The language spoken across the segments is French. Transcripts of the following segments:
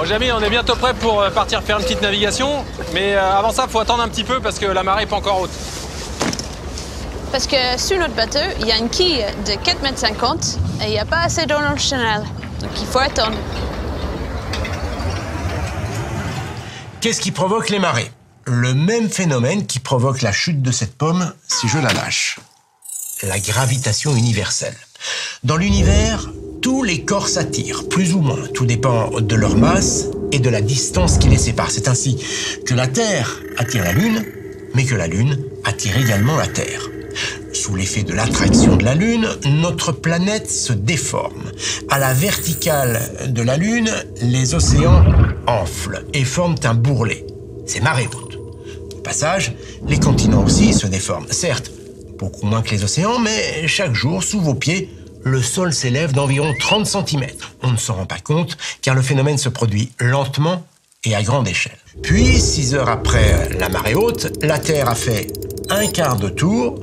Bon, Jamy, on est bientôt prêt pour partir faire une petite navigation. Mais avant ça, faut attendre un petit peu parce que la marée n'est pas encore haute. Parce que sur notre bateau, il y a une quille de 4,50 m et il n'y a pas assez d'eau dans le canal. Donc il faut attendre. Qu'est-ce qui provoque les marées? Le même phénomène qui provoque la chute de cette pomme si je la lâche. La gravitation universelle. Dans l'univers, tous les corps s'attirent, plus ou moins. Tout dépend de leur masse et de la distance qui les sépare. C'est ainsi que la Terre attire la Lune, mais que la Lune attire également la Terre. Sous l'effet de l'attraction de la Lune, notre planète se déforme. À la verticale de la Lune, les océans enflent et forment un bourrelet. C'est marée haute. Au passage, les continents aussi se déforment. Certes, beaucoup moins que les océans, mais chaque jour, sous vos pieds, le sol s'élève d'environ 30 cm. On ne s'en rend pas compte, car le phénomène se produit lentement et à grande échelle. Puis, 6 heures après la marée haute, la Terre a fait un quart de tour,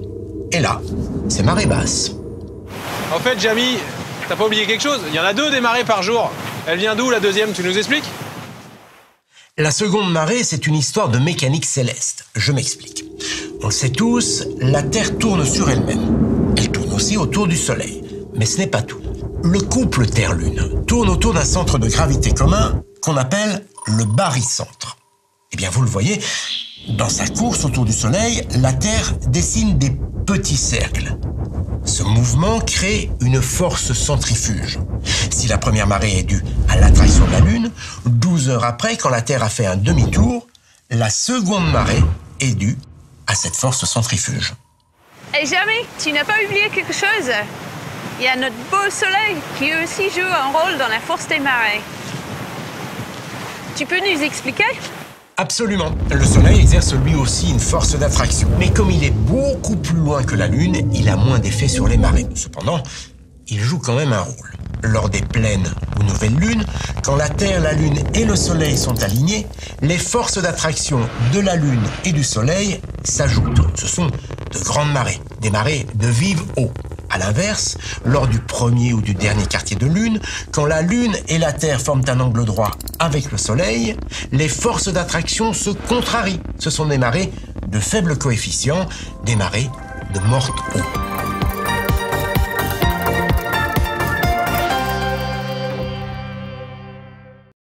et là, c'est marée basse. En fait, Jamy, t'as pas oublié quelque chose? Il y en a 2 des marées par jour. Elle vient d'où, la deuxième? Tu nous expliques? La seconde marée, c'est une histoire de mécanique céleste. Je m'explique. On le sait tous, la Terre tourne sur elle-même. Elle tourne aussi autour du Soleil. Mais ce n'est pas tout. Le couple Terre-Lune tourne autour d'un centre de gravité commun qu'on appelle le barycentre. Eh bien, vous le voyez, dans sa course autour du Soleil, la Terre dessine des petits cercles. Ce mouvement crée une force centrifuge. Si la première marée est due à l'attraction de la Lune, 12 heures après, quand la Terre a fait un demi-tour, la seconde marée est due à cette force centrifuge. Et Jamy, tu n'as pas oublié quelque chose? Il y a notre beau Soleil qui aussi joue un rôle dans la force des marées. Tu peux nous expliquer? Absolument. Le Soleil exerce lui aussi une force d'attraction. Mais comme il est beaucoup plus loin que la Lune, il a moins d'effet sur les marées. Cependant, il joue quand même un rôle. Lors des pleines ou nouvelles lunes, quand la Terre, la Lune et le Soleil sont alignés, les forces d'attraction de la Lune et du Soleil s'ajoutent. Ce sont de grandes marées, des marées de vive eau. À l'inverse, lors du premier ou du dernier quartier de lune, quand la Lune et la Terre forment un angle droit avec le Soleil, les forces d'attraction se contrarient. Ce sont des marées de faible coefficient, des marées de morte eau.